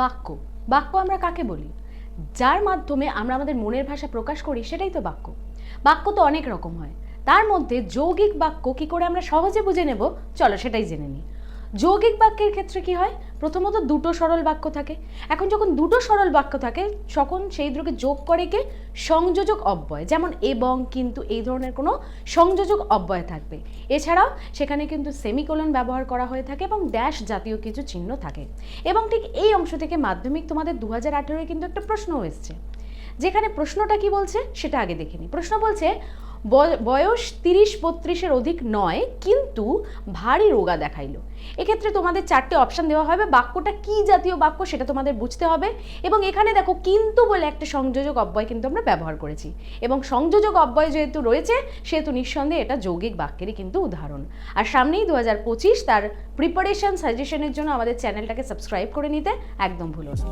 বাক্য। বাক্য আমরা কাকে বলি? যার মাধ্যমে আমরা আমাদের মনের ভাষা প্রকাশ করি সেটাই তো বাক্য। বাক্য তো অনেক রকম হয়, তার মধ্যে যৌগিক বাক্য কি করে আমরা সহজে বুঝে নেব, চলো সেটাই জেনে নিই। যৌগিক বাক্যের ক্ষেত্রে কি হয়? প্রথমত দুটো সরল বাক্য থাকে। এখন যখন দুটো সরল বাক্য থাকে তখন সেই দুটোকে যোগ করে কে? সংযোজক অব্যয়, যেমন এবং, কিন্তু, এই ধরনের কোনো সংযোজক অব্যয় থাকবে। এছাড়াও সেখানে কিন্তু সেমিকোলন ব্যবহার করা হয়ে থাকে এবং ড্যাশ জাতীয় কিছু চিহ্ন থাকে। এবং ঠিক এই অংশ থেকে মাধ্যমিক তোমাদের 2018-এ কিন্তু একটা প্রশ্ন এসেছে, যেখানে প্রশ্নটা কি বলছে সেটা আগে দেখে নিই। প্রশ্ন বলছে বয়স 30-32-এর অধিক নয় কিন্তু ভারী রোগা দেখাইলো। এক্ষেত্রে তোমাদের 4টে অপশান দেওয়া হবে, বাক্যটা কি জাতীয় বাক্য সেটা তোমাদের বুঝতে হবে। এবং এখানে দেখো কিন্তু বলে একটা সংযোজক অব্যয় কিন্তু আমরা ব্যবহার করেছি, এবং সংযোজক অব্যয় যেহেতু রয়েছে সেহেতু নিঃসন্দেহে এটা যৌগিক বাক্যেরই কিন্তু উদাহরণ। আর সামনেই 2025, তার প্রিপারেশন সাজেশনের জন্য আমাদের চ্যানেলটাকে সাবস্ক্রাইব করে নিতে একদম ভুলো না।